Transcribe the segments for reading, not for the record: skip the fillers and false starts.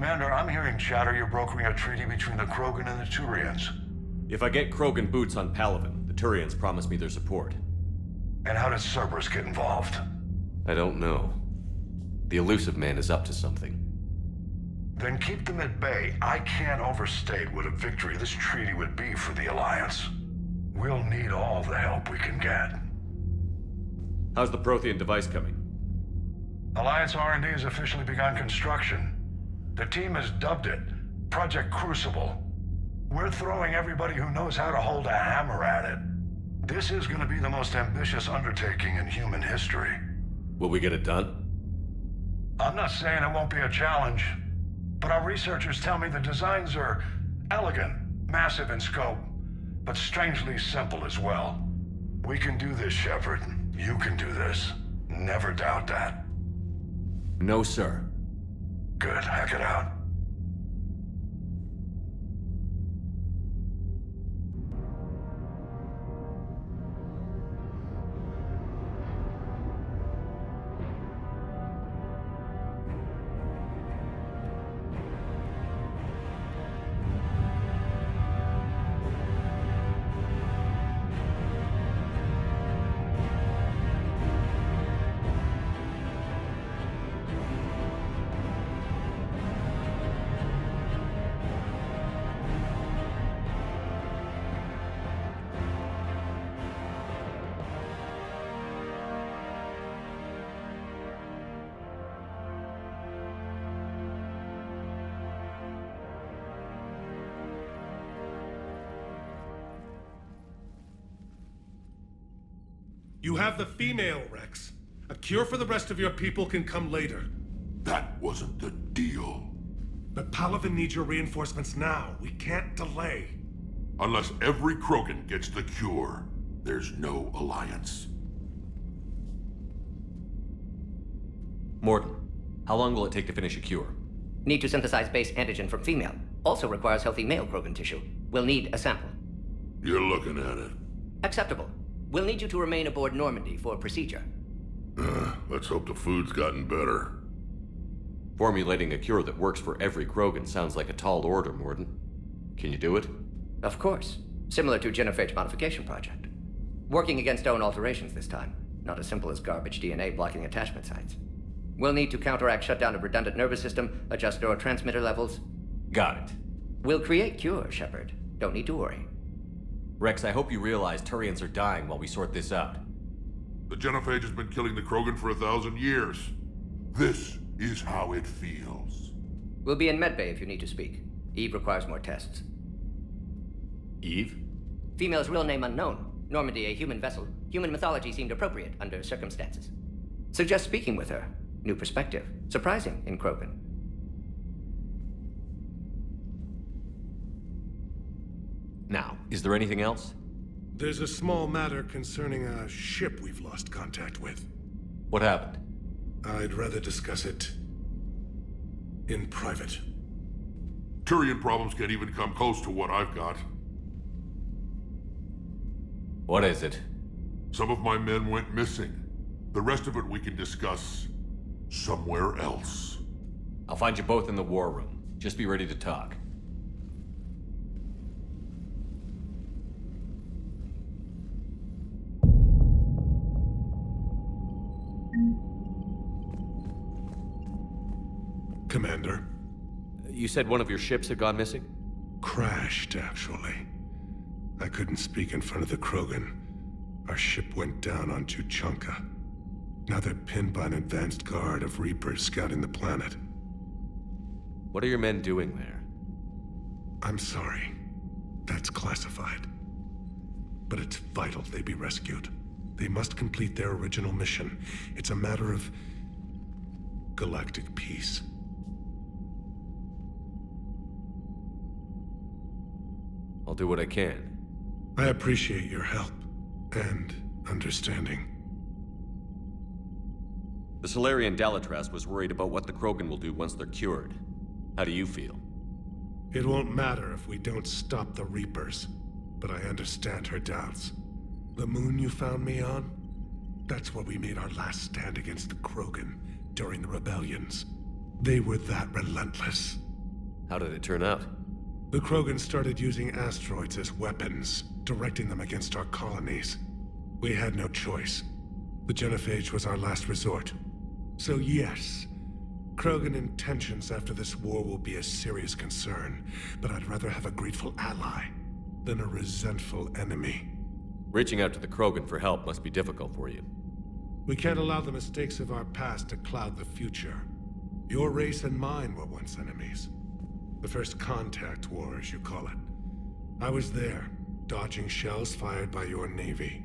Commander, I'm hearing chatter you're brokering a treaty between the Krogan and the Turians. If I get Krogan boots on Palaven, the Turians promise me their support. And how does Cerberus get involved? I don't know. The Elusive Man is up to something. Then keep them at bay. I can't overstate what a victory this treaty would be for the Alliance. We'll need all the help we can get. How's the Prothean device coming? Alliance R&D has officially begun construction. The team has dubbed it Project Crucible. We're throwing everybody who knows how to hold a hammer at it. This is going to be the most ambitious undertaking in human history. Will we get it done? I'm not saying it won't be a challenge, but our researchers tell me the designs are elegant, massive in scope, but strangely simple as well. We can do this, Shepard. You can do this. Never doubt that. No, sir. Good, hack it out. You have the female, Wrex. A cure for the rest of your people can come later. That wasn't the deal. But Palaven needs your reinforcements now. We can't delay. Unless every Krogan gets the cure, there's no alliance. Morton, how long will it take to finish a cure? Need to synthesize base antigen from female. Also requires healthy male Krogan tissue. We'll need a sample. You're looking at it. Acceptable. We'll need you to remain aboard Normandy for procedure. Let's hope the food's gotten better. Formulating a cure that works for every Krogan sounds like a tall order, Morton. Can you do it? Of course. Similar to Genophage modification project. Working against own alterations this time. Not as simple as garbage DNA blocking attachment sites. We'll need to counteract shutdown of redundant nervous system, adjust neurotransmitter levels. Got it. We'll create cure, Shepard. Don't need to worry. Wrex, I hope you realize Turians are dying while we sort this out. The Genophage has been killing the Krogan for 1,000 years. This is how it feels. We'll be in medbay if you need to speak. Eve requires more tests. Eve? Female's real name unknown. Normandy a human vessel. Human mythology seemed appropriate under circumstances. Suggest speaking with her. New perspective. Surprising in Krogan. Now, is there anything else? There's a small matter concerning a ship we've lost contact with. What happened? I'd rather discuss it in private. Turian problems can't even come close to what I've got. What is it? Some of my men went missing. The rest of it we can discuss somewhere else. I'll find you both in the war room. Just be ready to talk. Commander. You said one of your ships had gone missing? Crashed, actually. I couldn't speak in front of the Krogan. Our ship went down on Tuchanka. Now they're pinned by an advanced guard of Reapers scouting the planet. What are your men doing there? I'm sorry. That's classified. But it's vital they be rescued. They must complete their original mission. It's a matter of galactic peace. I'll do what I can. I appreciate your help and understanding. The Solarian Dalatras was worried about what the Krogan will do once they're cured. How do you feel? It won't matter if we don't stop the Reapers, but I understand her doubts. The moon you found me on? That's where we made our last stand against the Krogan during the rebellions. They were that relentless. How did it turn out? The Krogan started using asteroids as weapons, directing them against our colonies. We had no choice. The genophage was our last resort. So yes, Krogan intentions after this war will be a serious concern, but I'd rather have a grateful ally than a resentful enemy. Reaching out to the Krogan for help must be difficult for you. We can't allow the mistakes of our past to cloud the future. Your race and mine were once enemies. The first contact war, as you call it. I was there, dodging shells fired by your navy.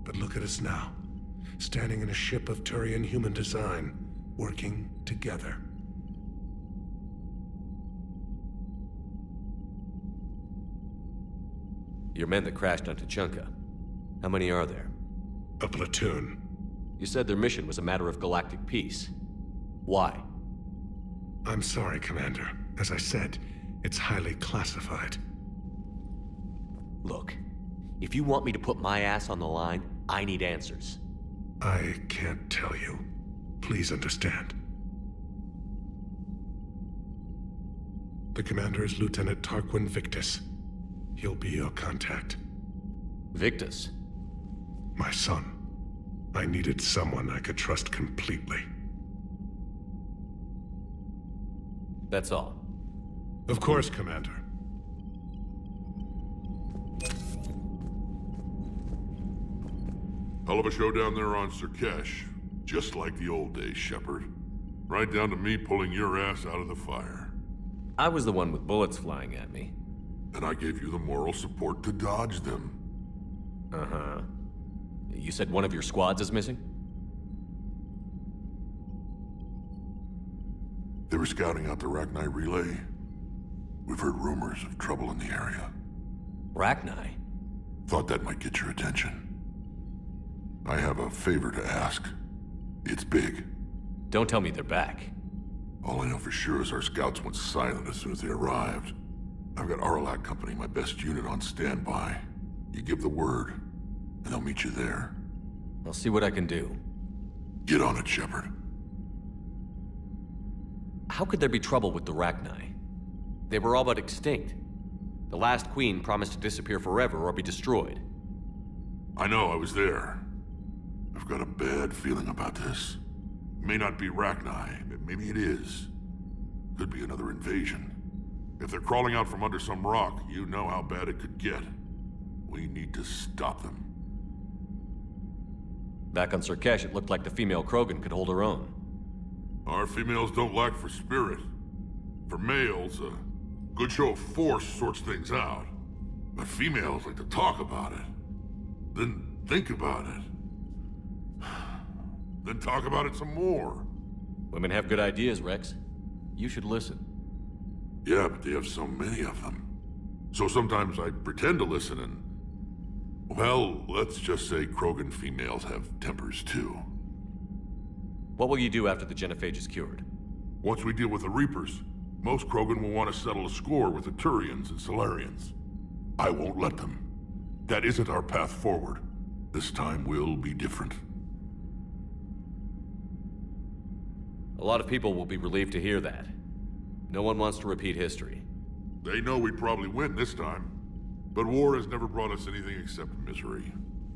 But look at us now, standing in a ship of Turian human design, working together. Your men that crashed on Tuchanka. How many are there? A platoon. You said their mission was a matter of galactic peace. Why? I'm sorry, Commander. As I said, it's highly classified. Look, if you want me to put my ass on the line, I need answers. I can't tell you. Please understand. The commander is Lieutenant Tarquin Victus. He'll be your contact. Victus? My son. I needed someone I could trust completely. That's all. Of course, Commander. Hell of a show down there on Surkesh. Just like the old days, Shepard. Right down to me pulling your ass out of the fire. I was the one with bullets flying at me. And I gave you the moral support to dodge them. Uh-huh. You said one of your squads is missing? They were scouting out the Rachni relay. We've heard rumors of trouble in the area. Rachni? Thought that might get your attention. I have a favor to ask. It's big. Don't tell me they're back. All I know for sure is our scouts went silent as soon as they arrived. I've got Aralak Company, my best unit, on standby. You give the word, and they'll meet you there. I'll see what I can do. Get on it, Shepard. How could there be trouble with the Rachni? They were all but extinct. The last queen promised to disappear forever or be destroyed. I know, I was there. I've got a bad feeling about this. May not be Rachni, but maybe it is. Could be another invasion. If they're crawling out from under some rock, you know how bad it could get. We need to stop them. Back on Surkesh, it looked like the female Krogan could hold her own. Our females don't lack for spirit. For males, a good show of force sorts things out. But females like to talk about it. Then think about it. Then talk about it some more. Women have good ideas, Wrex. You should listen. Yeah, but they have so many of them. So sometimes I pretend to listen and... Well, let's just say Krogan females have tempers too. What will you do after the genophage is cured? Once we deal with the Reapers, most Krogan will want to settle a score with the Turians and Solarians. I won't let them. That isn't our path forward. This time will be different. A lot of people will be relieved to hear that. No one wants to repeat history. They know we'd probably win this time. But war has never brought us anything except misery.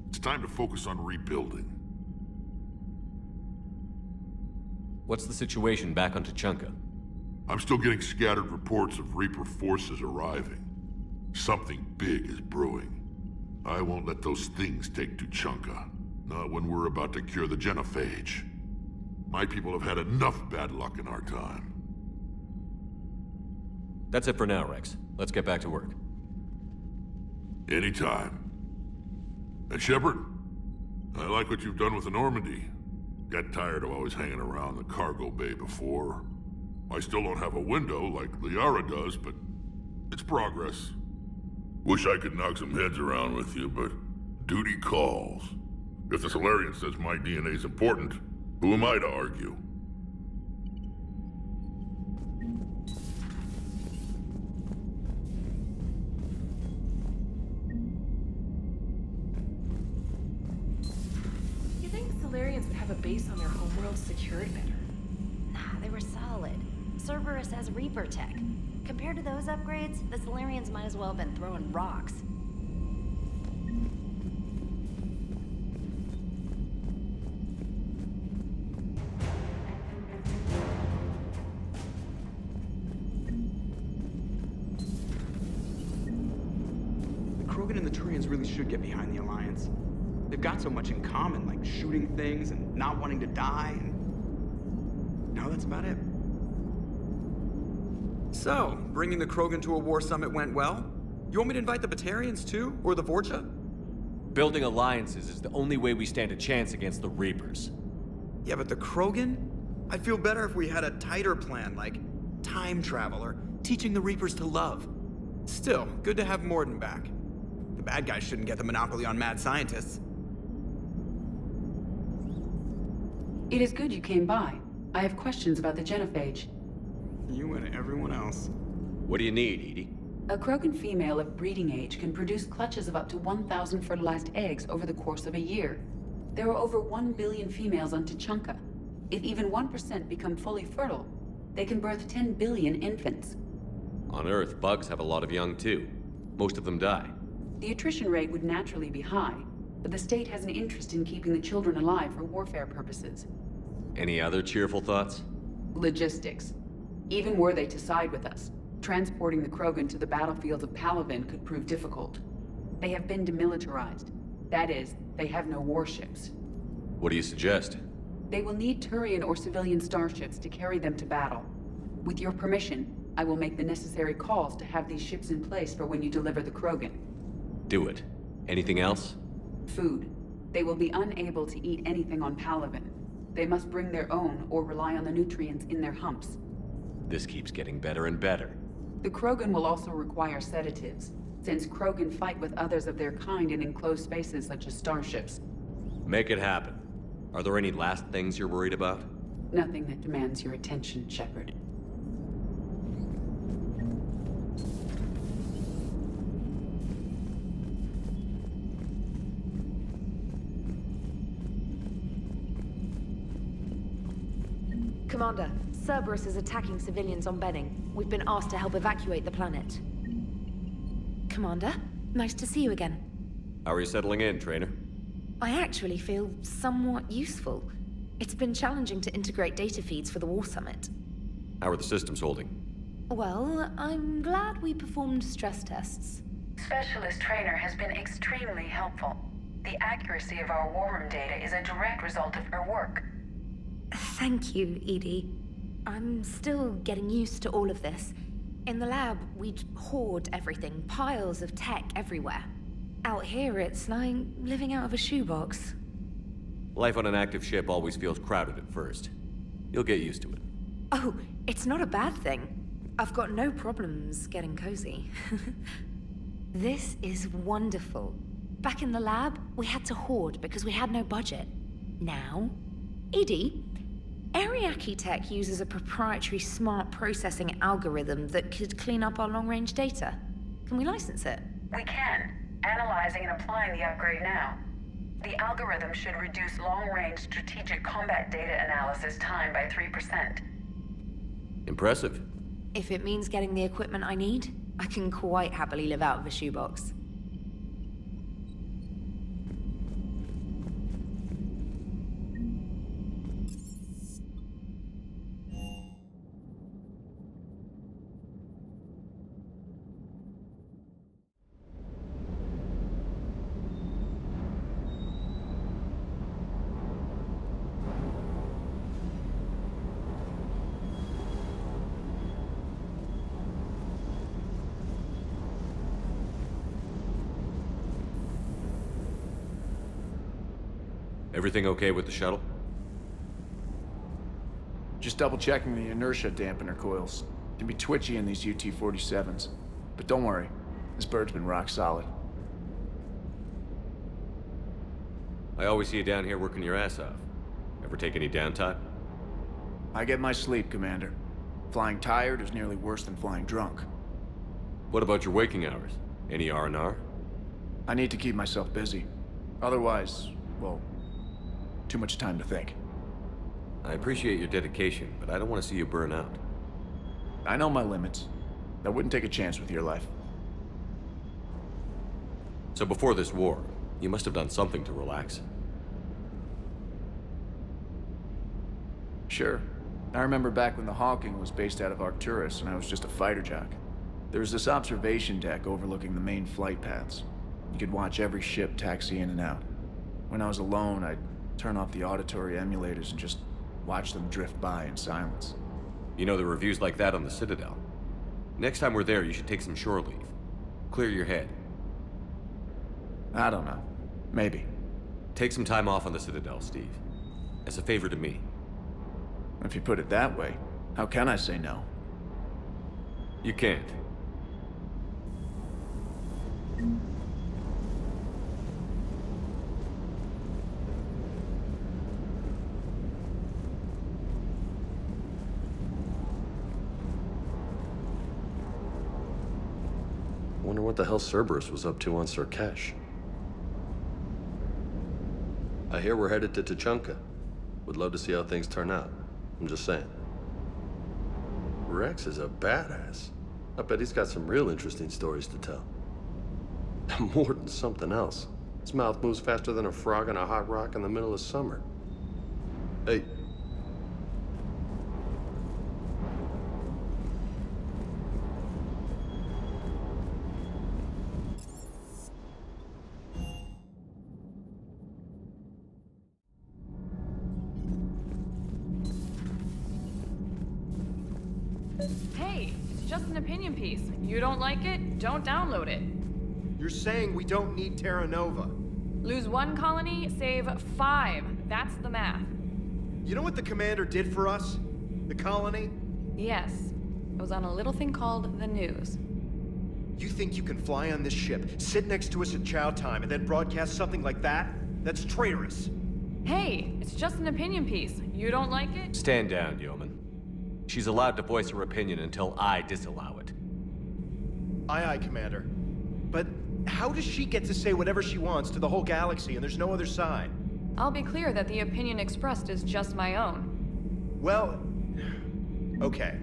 It's time to focus on rebuilding. What's the situation back on Tuchanka? I'm still getting scattered reports of Reaper forces arriving. Something big is brewing. I won't let those things take Tuchanka. Not when we're about to cure the genophage. My people have had enough bad luck in our time. That's it for now, Wrex. Let's get back to work. Anytime. And Shepard, I like what you've done with the Normandy. Got tired of always hanging around the cargo bay before. I still don't have a window like Liara does, but it's progress. Wish I could knock some heads around with you, but duty calls. If the Solarian says my DNA's important, who am I to argue? Solarians would have a base on their homeworld secured better. Nah, they were solid. Cerberus has Reaper tech. Compared to those upgrades, the Solarians might as well have been throwing rocks. The Krogan and the Turians really should get behind the Alliance. They've got so much in common, like shooting things and not wanting to die, and now that's about it. So, bringing the Krogan to a war summit went well? You want me to invite the Batarians too? Or the Vorcha? Building alliances is the only way we stand a chance against the Reapers. Yeah, but the Krogan? I'd feel better if we had a tighter plan, like time travel or teaching the Reapers to love. Still, good to have Morden back. The bad guys shouldn't get the monopoly on mad scientists. It is good you came by. I have questions about the genophage. You and everyone else. What do you need, Edie? A Krogan female of breeding age can produce clutches of up to 1,000 fertilized eggs over the course of a year. There are over 1 billion females on Tuchanka. If even 1% become fully fertile, they can birth 10 billion infants. On Earth, bugs have a lot of young too. Most of them die. The attrition rate would naturally be high, but the state has an interest in keeping the children alive for warfare purposes. Any other cheerful thoughts? Logistics. Even were they to side with us, transporting the Krogan to the battlefields of Palaven could prove difficult. They have been demilitarized. That is, they have no warships. What do you suggest? They will need Turian or civilian starships to carry them to battle. With your permission, I will make the necessary calls to have these ships in place for when you deliver the Krogan. Do it. Anything else? Food. They will be unable to eat anything on Palaven. They must bring their own or rely on the nutrients in their humps. This keeps getting better and better. The Krogan will also require sedatives, since Krogan fight with others of their kind in enclosed spaces such as starships. Make it happen. Are there any last things you're worried about? Nothing that demands your attention, Shepard. Commander, Cerberus is attacking civilians on Benning. We've been asked to help evacuate the planet. Commander, nice to see you again. How are you settling in, Trainer? I actually feel somewhat useful. It's been challenging to integrate data feeds for the War Summit. How are the systems holding? Well, I'm glad we performed stress tests. Specialist Trainer has been extremely helpful. The accuracy of our war room data is a direct result of her work. Thank you, Edie. I'm still getting used to all of this. In the lab, we'd hoard everything, piles of tech everywhere. Out here, it's like living out of a shoebox. Life on an active ship always feels crowded at first. You'll get used to it. Oh, it's not a bad thing. I've got no problems getting cozy. This is wonderful. Back in the lab, we had to hoard because we had no budget. Now, Edie, Ariake Tech uses a proprietary smart processing algorithm that could clean up our long-range data. Can we license it? We can. Analyzing and applying the upgrade now. The algorithm should reduce long-range strategic combat data analysis time by 3%. Impressive. If it means getting the equipment I need, I can quite happily live out of a shoebox. Everything okay with the shuttle? Just double checking the inertia dampener coils. Can be twitchy in these UT-47s. But don't worry, this bird's been rock solid. I always see you down here working your ass off. Ever take any downtime? I get my sleep, Commander. Flying tired is nearly worse than flying drunk. What about your waking hours? Any R&R? I need to keep myself busy. Otherwise, well, too much time to think. I appreciate your dedication, but I don't want to see you burn out. I know my limits. I wouldn't take a chance with your life. So before this war, you must have done something to relax. Sure. I remember back when the Hawking was based out of Arcturus and I was just a fighter jock. There was this observation deck overlooking the main flight paths. You could watch every ship taxi in and out. When I was alone, I'd turn off the auditory emulators and just watch them drift by in silence. You know, the reviews like that on the Citadel. Next time we're there, you should take some shore leave. Clear your head. I don't know. Maybe. Take some time off on the Citadel, Steve. As a favor to me. If you put it that way, how can I say no? You can't. Wonder what the hell Cerberus was up to on Surkesh. I hear we're headed to Tuchanka. Would love to see how things turn out. I'm just saying. Wrex is a badass. I bet he's got some real interesting stories to tell. More than something else. His mouth moves faster than a frog on a hot rock in the middle of summer. Hey. Hey, it's just an opinion piece. You don't like it? Don't download it. You're saying we don't need Terra Nova. Lose 1 colony, save 5. That's the math. You know what the commander did for us? The colony? Yes. It was on a little thing called the news. You think you can fly on this ship, sit next to us at chow time, and then broadcast something like that? That's traitorous. Hey, it's just an opinion piece. You don't like it? Stand down, Yeoman. She's allowed to voice her opinion until I disallow it. Aye, aye, Commander. But how does she get to say whatever she wants to the whole galaxy and there's no other side? I'll be clear that the opinion expressed is just my own. Well, okay.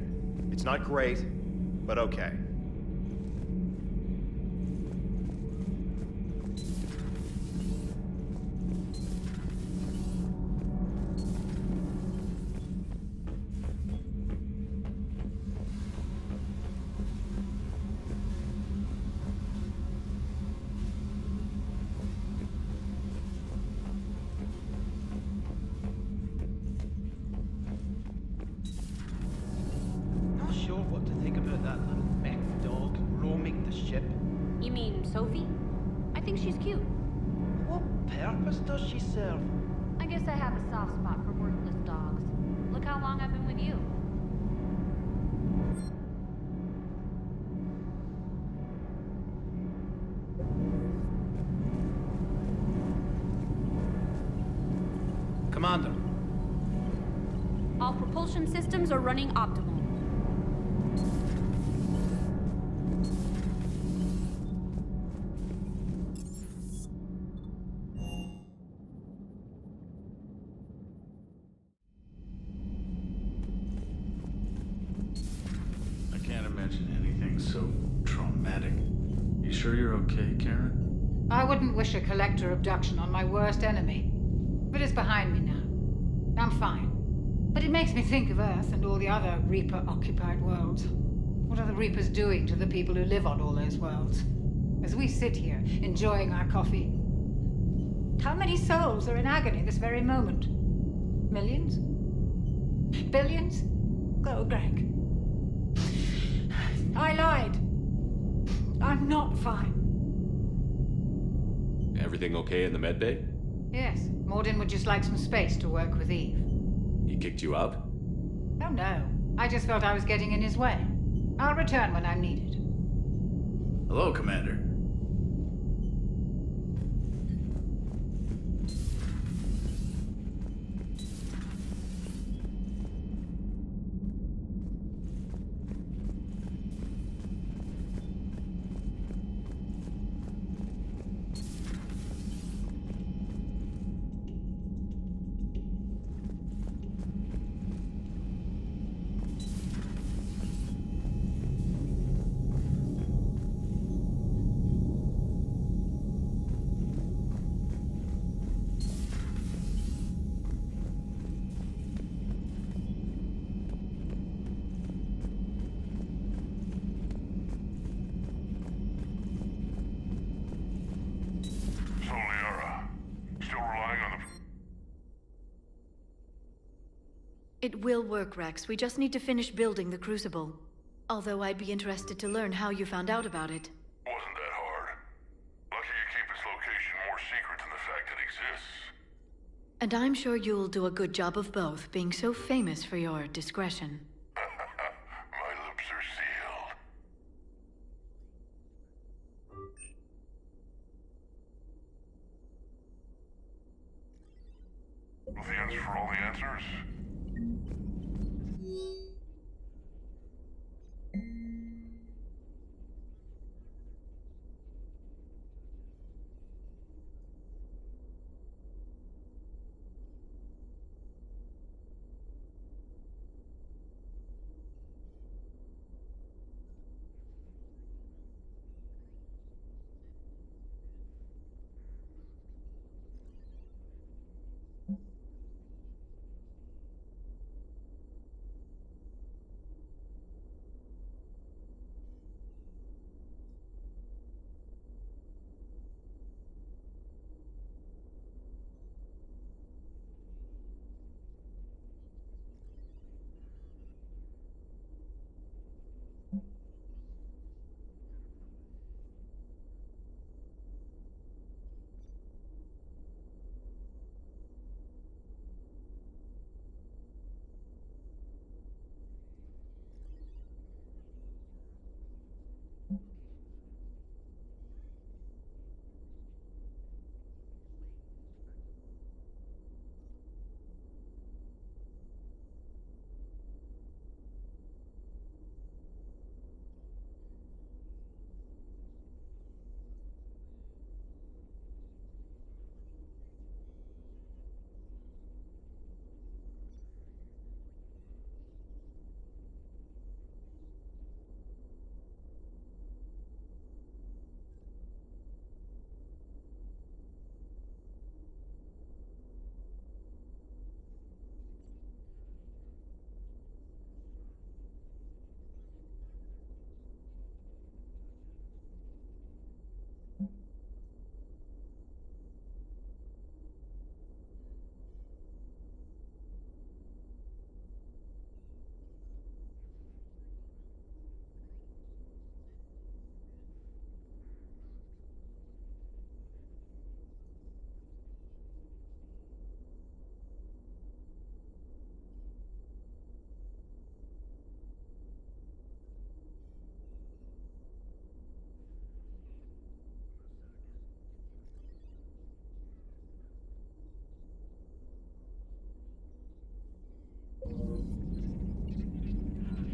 It's not great, but okay. You mean Sophie? I think she's cute. What purpose does she serve? I guess I have a soft spot for worthless dogs. Look how long I've been with you. Commander. All propulsion systems are running optimal. So traumatic. You sure you're okay, Karen? I wouldn't wish a collector abduction on my worst enemy. But it's behind me now. I'm fine. But it makes me think of Earth and all the other Reaper-occupied worlds. What are the Reapers doing to the people who live on all those worlds? As we sit here, enjoying our coffee. How many souls are in agony this very moment? Millions? Billions? Oh, Greg. I lied. I'm not fine. Everything okay in the medbay? Yes, Morden would just like some space to work with Eve. He kicked you out? Oh no, I just felt I was getting in his way. I'll return when I'm needed. Hello, Commander. It will work, Wrex. We just need to finish building the Crucible. Although I'd be interested to learn how you found out about it. Wasn't that hard. Lucky you keep its location more secret than the fact it exists. And I'm sure you'll do a good job of both, being so famous for your discretion. My lips are sealed. Thanks for all the answers.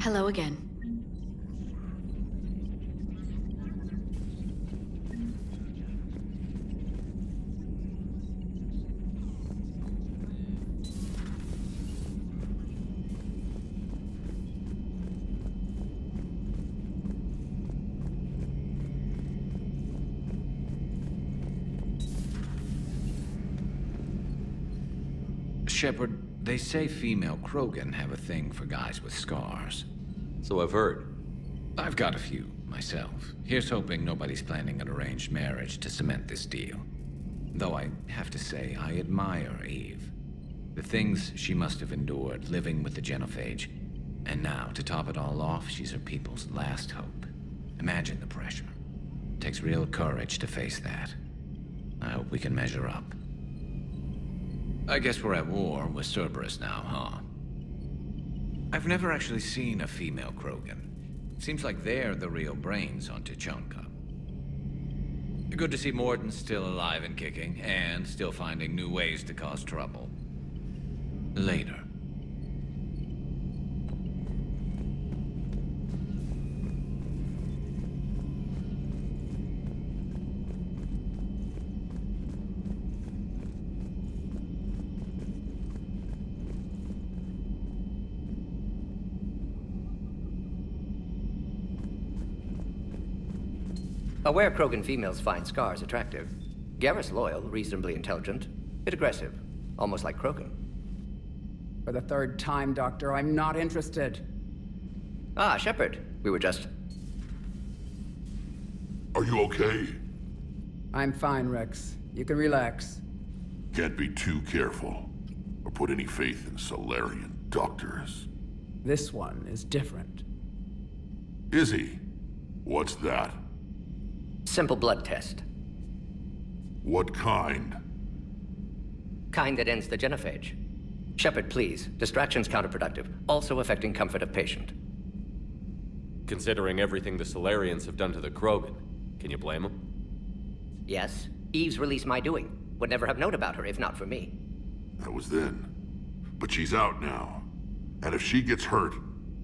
Hello again. Shepard, they say female Krogan have a thing for guys with scars. So I've heard. I've got a few, myself. Here's hoping nobody's planning an arranged marriage to cement this deal. Though I have to say, I admire Eve. The things she must have endured living with the genophage. And now, to top it all off, she's her people's last hope. Imagine the pressure. Takes real courage to face that. I hope we can measure up. I guess we're at war with Cerberus now, huh? I've never actually seen a female Krogan. Seems like they're the real brains on Tuchanka. Good to see Morden's still alive and kicking, and still finding new ways to cause trouble. Later. Aware Krogan females find scars attractive. Garrus loyal, reasonably intelligent, bit aggressive, almost like Krogan. For the third time, Doctor, I'm not interested. Ah, Shepard. We were just... Are you okay? I'm fine, Wrex. You can relax. Can't be too careful, or put any faith in Solarian. doctors. This one is different. Is he? What's that? Simple blood test. What kind? Kind that ends the genophage. Shepard, please. Distraction's counterproductive, also affecting comfort of patient. Considering everything the Solarians have done to the Krogan, can you blame them? Yes, Eve's release my doing. Would never have known about her if not for me. That was then. But she's out now. And if she gets hurt,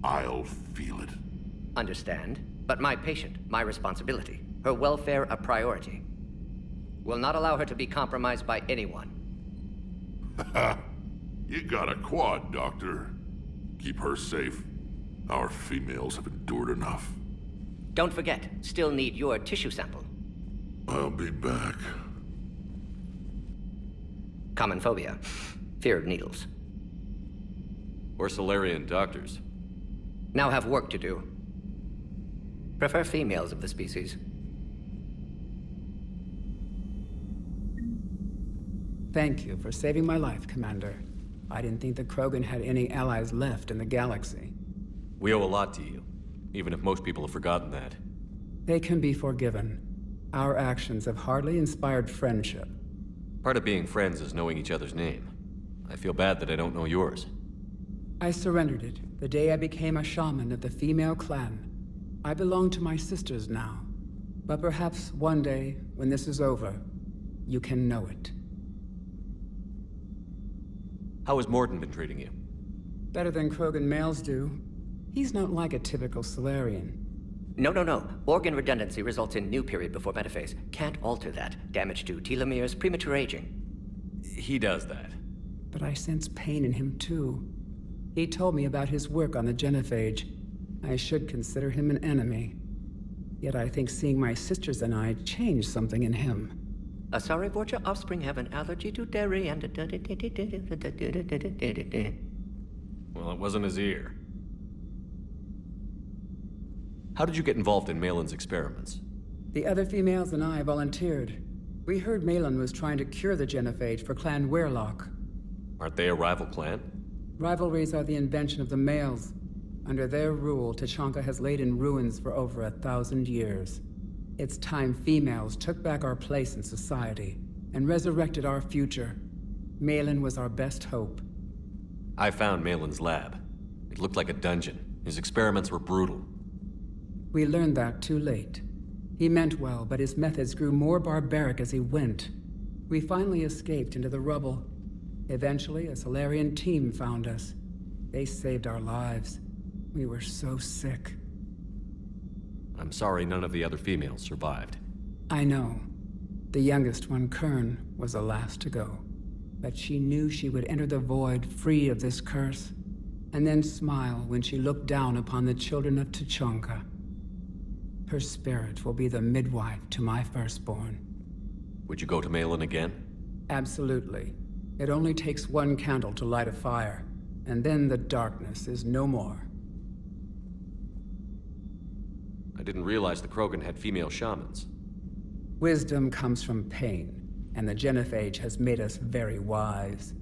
I'll feel it. Understand. But my patient, my responsibility. Her welfare a priority. Will not allow her to be compromised by anyone. You got a quad, Doctor. Keep her safe. Our females have endured enough. Don't forget, still need your tissue sample. I'll be back. Common phobia. Fear of needles. We're Solarian doctors. Now have work to do. Prefer females of the species. Thank you for saving my life, Commander. I didn't think the Krogan had any allies left in the galaxy. We owe a lot to you, even if most people have forgotten that. They can be forgiven. Our actions have hardly inspired friendship. Part of being friends is knowing each other's name. I feel bad that I don't know yours. I surrendered it the day I became a shaman of the female clan. I belong to my sisters now. But perhaps one day, when this is over, you can know it. How has Morden been treating you? Better than Krogan males do. He's not like a typical Solarian. No. Organ redundancy results in new period before metaphase. Can't alter that. Damage to telomeres, premature aging. He does that. But I sense pain in him too. He told me about his work on the genophage. I should consider him an enemy. Yet I think seeing my sisters and I changed something in him. Sorry, Vorcha offspring have an allergy to dairy and... Well, it wasn't his ear. How did you get involved in Malin's experiments? The other females and I volunteered. We heard Malin was trying to cure the genophage for Clan Weirlock. Aren't they a rival clan? Rivalries are the invention of the males. Under their rule, Tachanka has laid in ruins for over 1,000 years. It's time females took back our place in society and resurrected our future. Malin was our best hope. I found Malin's lab. It looked like a dungeon. His experiments were brutal. We learned that too late. He meant well, but his methods grew more barbaric as he went. We finally escaped into the rubble. Eventually, a Solarian team found us. They saved our lives. We were so sick. I'm sorry none of the other females survived. I know. The youngest one, Kern, was the last to go. But she knew she would enter the void free of this curse, and then smile when she looked down upon the children of Tachanka. Her spirit will be the midwife to my firstborn. Would you go to Malin again? Absolutely. It only takes one candle to light a fire, and then the darkness is no more. I didn't realize the Krogan had female shamans. Wisdom comes from pain, and the genophage has made us very wise.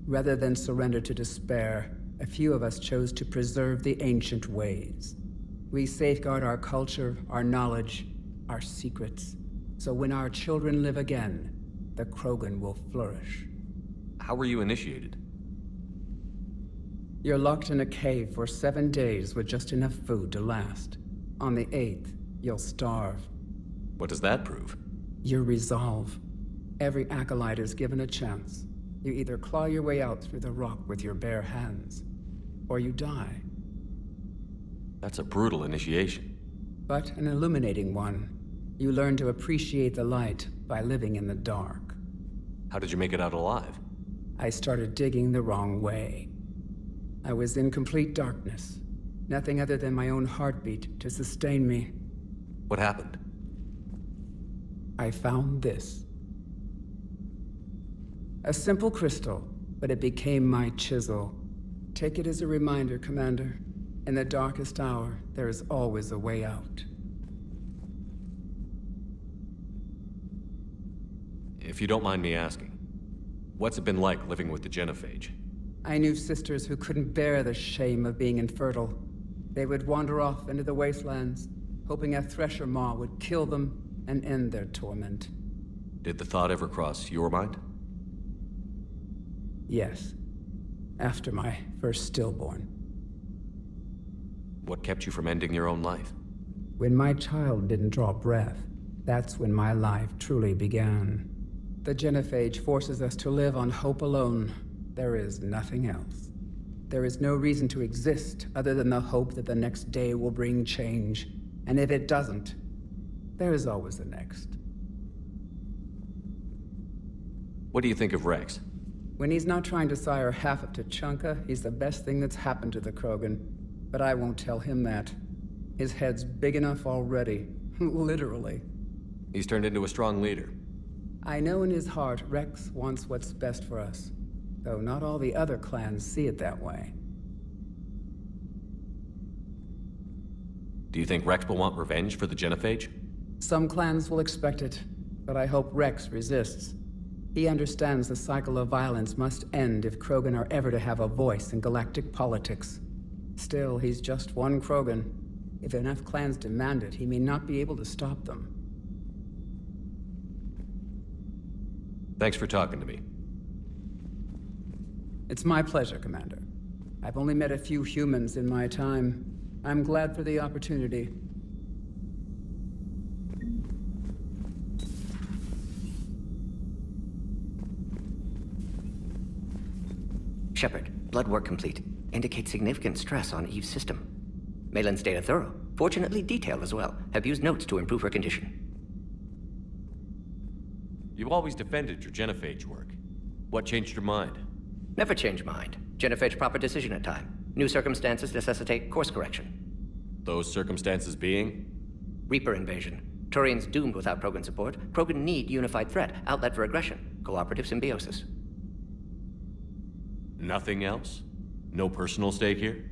Rather than surrender to despair, a few of us chose to preserve the ancient ways. We safeguard our culture, our knowledge, our secrets, so when our children live again, the Krogan will flourish. How were you initiated? You're locked in a cave for 7 days with just enough food to last. On the 8th, you'll starve. What does that prove? Your resolve. Every acolyte is given a chance. You either claw your way out through the rock with your bare hands, or you die. That's a brutal initiation. But an illuminating one. You learn to appreciate the light by living in the dark. How did you make it out alive? I started digging the wrong way. I was in complete darkness. Nothing other than my own heartbeat to sustain me. What happened? I found this. A simple crystal, but it became my chisel. Take it as a reminder, Commander. In the darkest hour, there is always a way out. If you don't mind me asking, what's it been like living with the genophage? I knew sisters who couldn't bear the shame of being infertile. They would wander off into the wastelands, hoping a thresher maw would kill them and end their torment. Did the thought ever cross your mind? Yes. After my first stillborn. What kept you from ending your own life? When my child didn't draw breath, that's when my life truly began. The genophage forces us to live on hope alone. There is nothing else. There is no reason to exist other than the hope that the next day will bring change. And if it doesn't, there is always the next. What do you think of Wrex? When he's not trying to sire half of Tuchanka, he's the best thing that's happened to the Krogan. But I won't tell him that. His head's big enough already. Literally. He's turned into a strong leader. I know in his heart Wrex wants what's best for us. Though not all the other clans see it that way. Do you think Wrex will want revenge for the genophage? Some clans will expect it, but I hope Wrex resists. He understands the cycle of violence must end if Krogan are ever to have a voice in galactic politics. Still, he's just one Krogan. If enough clans demand it, he may not be able to stop them. Thanks for talking to me. It's my pleasure, Commander. I've only met a few humans in my time. I'm glad for the opportunity. Shepard, blood work complete. Indicates significant stress on Eve's system. Malin's data thorough. Fortunately detailed as well. Have used notes to improve her condition. You've always defended your genophage work. What changed your mind? Never change mind. Genophage proper decision at time. New circumstances necessitate course correction. Those circumstances being? Reaper invasion. Turians doomed without Krogan support. Krogan need unified threat, outlet for aggression. Cooperative symbiosis. Nothing else? No personal stake here?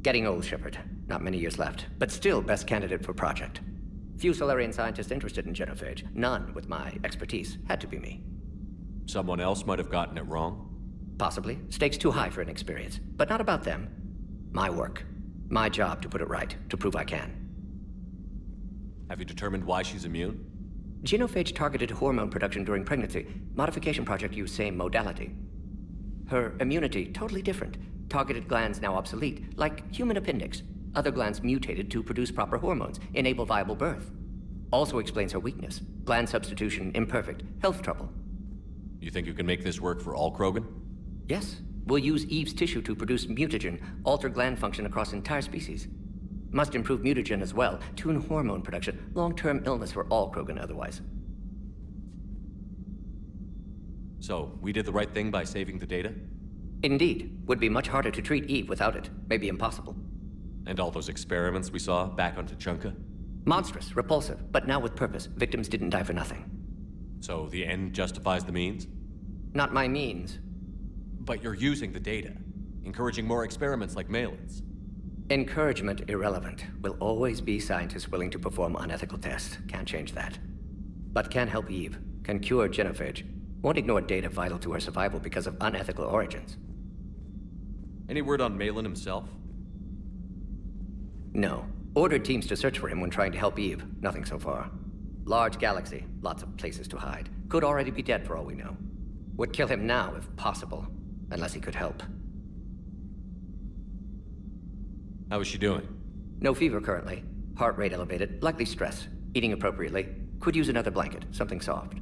Getting old, Shepard. Not many years left, but still best candidate for project. Few Solarian scientists interested in genophage. None with my expertise. Had to be me. Someone else might have gotten it wrong? Possibly. Stakes too high for inexperience. But not about them. My work. My job to put it right, to prove I can. Have you determined why she's immune? Genophage targeted hormone production during pregnancy. Modification project used same modality. Her immunity, totally different. Targeted glands now obsolete, like human appendix. Other glands mutated to produce proper hormones, enable viable birth. Also explains her weakness. Gland substitution imperfect, health trouble. You think you can make this work for all Krogan? Yes. We'll use Eve's tissue to produce mutagen, alter gland function across entire species. Must improve mutagen as well, tune hormone production, long-term illness for all Krogan otherwise. So, we did the right thing by saving the data? Indeed. Would be much harder to treat Eve without it. Maybe impossible. And all those experiments we saw back on Tuchanka? Monstrous, repulsive, but now with purpose. Victims didn't die for nothing. So the end justifies the means? Not my means. But you're using the data, encouraging more experiments like Malin's. Encouragement irrelevant. Will always be scientists willing to perform unethical tests. Can't change that. But can help Eve. Can cure genophage. Won't ignore data vital to her survival because of unethical origins. Any word on Malin himself? No. Ordered teams to search for him when trying to help Eve. Nothing so far. Large galaxy. Lots of places to hide. Could already be dead for all we know. Would kill him now if possible. Unless he could help. How is she doing? No fever currently. Heart rate elevated. Likely stress. Eating appropriately. Could use another blanket. Something soft.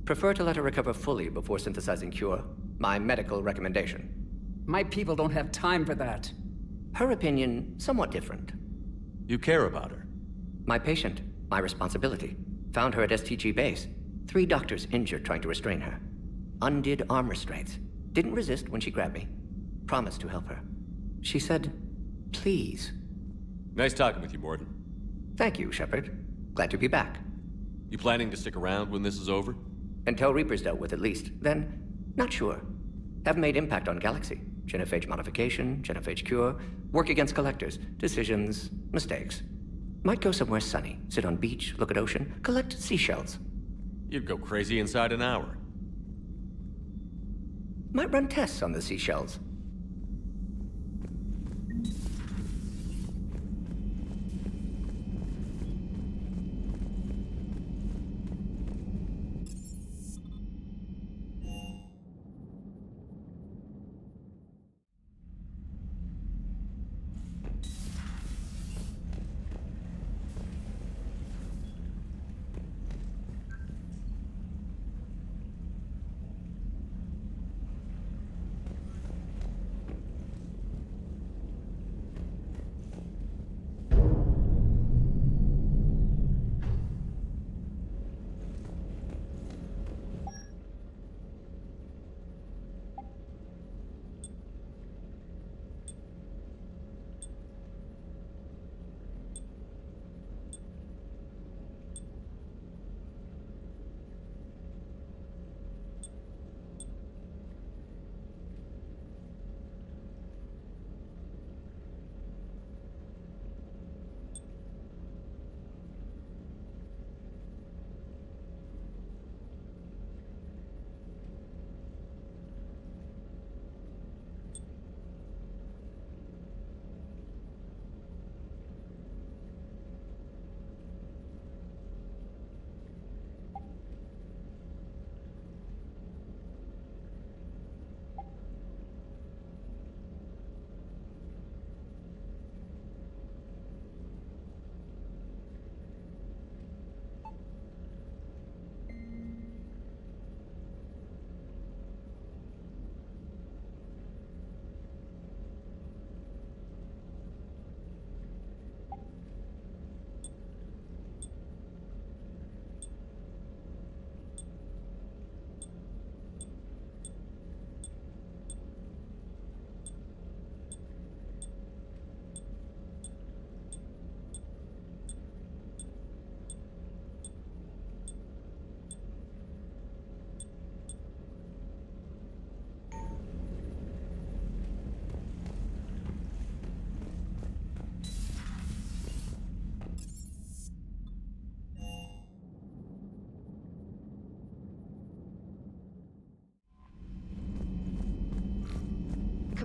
Prefer to let her recover fully before synthesizing cure. My medical recommendation. My people don't have time for that. Her opinion, somewhat different. You care about her? My patient. My responsibility. Found her at STG base. 3 doctors injured trying to restrain her. Undid arm restraints. Didn't resist when she grabbed me. Promised to help her. She said, please. Nice talking with you, Morden. Thank you, Shepard. Glad to be back. You planning to stick around when this is over? Until Reaper's dealt with, at least. Then, not sure. Haven't made impact on Galaxy. Genophage modification, genophage cure, work against collectors, decisions, mistakes. Might go somewhere sunny, sit on beach, look at ocean, collect seashells. You'd go crazy inside an hour. Might run tests on the seashells.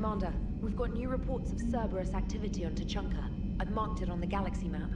Commander, we've got new reports of Cerberus activity on Tuchanka. I've marked it on the galaxy map.